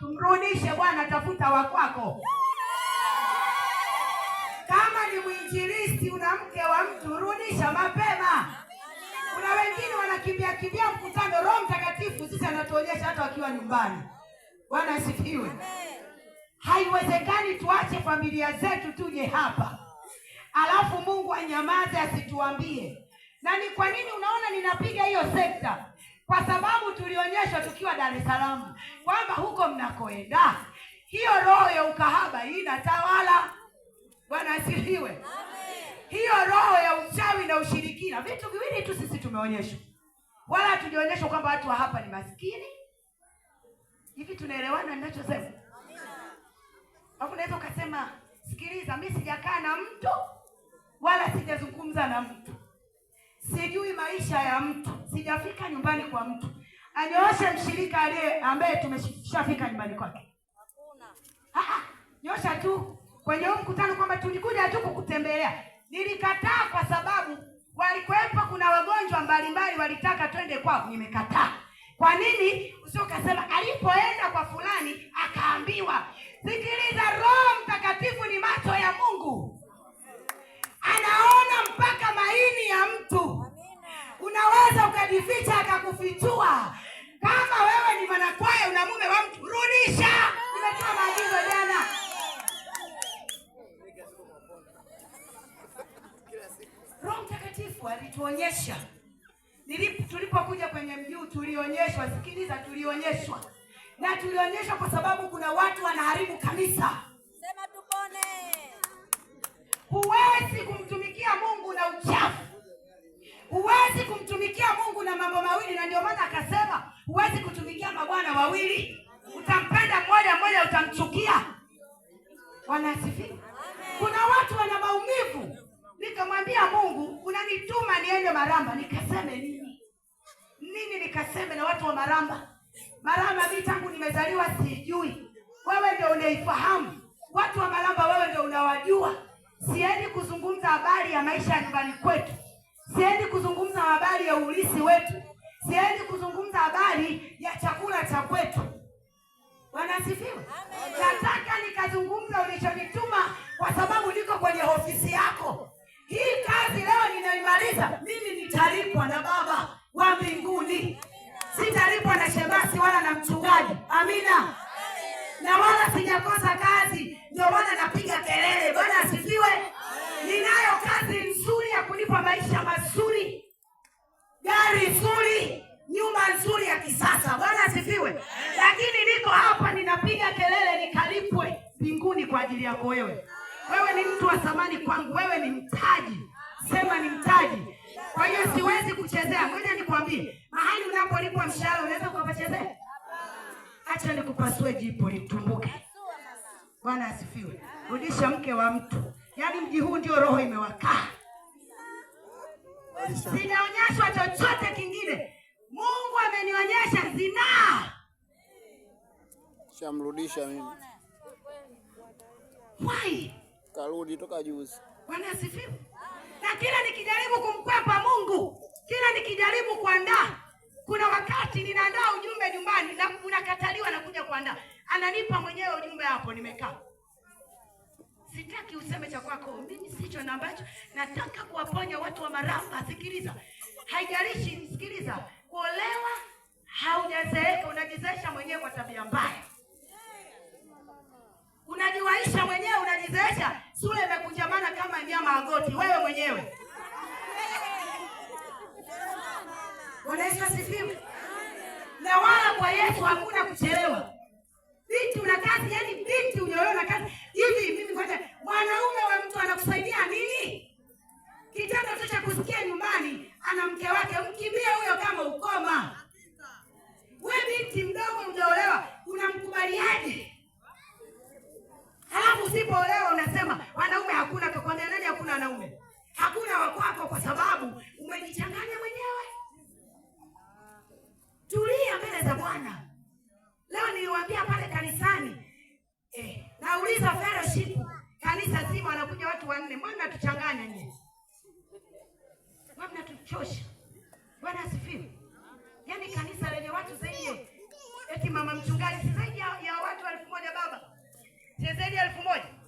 mtu, mrudishe Bwana, tafuta wa kwako. Kama ni mwinjilisti una mke wa mtu, rudisha mapema. Kuna wengine wanakimbia mkutano, Roho Mtakatifu sisi anatuonyesha hata wakiwa nyumbani. Bwana asifiwe. Haiwezekani tuache familia zetu tuje hapa alafu Mungu anyamaze asituambie. Na ni kwa nini unaona ninapiga hiyo sekta? Kwa sababu tulionyeshwa tukiwa Dar es Salaam kwamba huko mnakoenda hiyo roho ya ukahaba inatawala. Bwana asifiwe. Hiyo roho ya uchawi na ushirikina, vitu viwili tu sisi tumeonyeshwa. Wala hatujaonyeshwa kwamba watu wa hapa ni maskini. Hivi tunaelewana ninachosema? Hapo unaweza ukasema, sikiliza, mimi sijakaa na mtu wala sijazungumza na mtu, sijui maisha ya mtu, sijafika nyumbani kwa mtu. Anyooshe mshirika ambaye tumeshafika nyumbani kwake. Hakuna. Nyosha tu kwenye huu mkutano kwamba tulikuja tu kukutembelea. Nilikataa kwa sababu walikuwepo kuna wagonjwa mbalimbali walitaka twende kwao, nimekataa. Kwa nini? Usio kasema alipoenda kwa fulani akaambiwa. Sikiliza, Roho Mtakatifu ni macho ya Mungu. Anaona mpaka maini ya mtu. Unaweza ukajificha akakufichua. Kama wewe ni mwanakwaya una mume wa mtu, rudisha. Nimetoa maagizo jana. Roho Mtakatifu alituonyesha. Tulipokuja kwenye mjuu tulionyeshwa, sikiliza, tulionyeshwa. Na tulionyeshwa kwa sababu kuna watu wanaharibu kanisa. Sema tupone. Huwezi kumtumikia Mungu na uchafu. Huwezi kumtumikia Mungu na mambo mawili, na ndio maana akasema huwezi kutumikia mabwana wawili. Utampenda mmoja, utamchukia. Wanasifiwa. Kuna watu wana maumivu. Nikamwambia Mungu, unanituma niende Maramba, nikaseme nini? Nikaseme na watu wa Maramba? Maramba mimi tangu nimezaliwa sijui. Wewe ndio unaifahamu. Watu wa Maramba wewe ndio unawajua. Siendi kuzungumza habari ya maisha ya nyumbani kwetu. Siendi kuzungumza habari ya ulisi wetu. Siendi kuzungumza habari ya chakula cha kwetu. Wanasifiwa. Nataka nikazungumza ulichonituma kwa sababu niko kwenye ofisi yako. Hii kazi leo ninaimaliza, mimi nitalipwa na Baba wa mbinguni. Sitalipwa na shemasi wala na mchungaji. Amina. Na wala sijakosa kazi, ndio maana napiga kelele. Bwana asifiwe. Ninayo kazi nzuri ya kunipa maisha mazuri, gari nzuri, nyumba nzuri ya kisasa. Bwana asifiwe. Lakini niko hapa ninapiga kelele nikalipwe mbinguni kwa ajili yako wewe. Wewe ni mtu wa thamani kwangu, wewe ni mtaji. Sema ni mtaji. Kwa hiyo siwezi kuchezea. Ngoja nikwambie, mahali unapolipwa mshahara unaweza kupachezea? Acha nikupasue jipo litumbuke. Bwana asifiwe. Rudisha mke wa mtu. Yaani mji huu ndio roho imewakaa. Sijaonyeshwa chochote kingine. Mungu amenionyesha zinaa. Shamrudisha mimi. Why? Karudi toka juzi. Bwana asifiwe. Na kila nikijaribu kumkwepa Mungu, kila nikijaribu kuandaa, kuna wakati ninaandaa ujumbe nyumbani na unakataliwa na kuja kuandaa. Ananipa mwenyewe ujumbe hapo nimekaa. Sitaki useme cha kwako, mimi sicho na ambacho nataka kuwaponya watu wa Maramba. Sikiliza. Haijalishi, sikiliza. Kuolewa haujazeeka, unajizeesha mwenyewe kwa tabia mbaya. Unajiwaisha mwenyewe, unajizeesha. Sura imekunjamana kama nyama ya goti wewe mwenyewe. Bwana asifiwe. Na wala kwa Yesu hakuna kuchelewa. Binti una kazi, yani binti unyoona kazi. Hivi mimi ngoja, mwanaume wa mtu anakusaidia nini? Kitendo tu cha kusikia nyumbani ana mke wake, mkimbie huyo kama ukoma. Wewe binti mdogo unaolewa, unamkubaliaje? Halafu usipoolewa unasema wanaume hakuna. Kakwambia nani hakuna wanaume? Hakuna wakwako kwa sababu umejichanganya mwenyewe. Tulia mbele za Bwana. Leo niliwaambia pale kanisani. Nauliza fellowship. Kanisa zima wanakuja watu 4. Mbona tuchanganya nyinyi? Mbona tuchosha? Bwana asifiwe. Yaani kanisa lenye watu zaidi eti mama mchungaji zaidi ya watu elfu moja.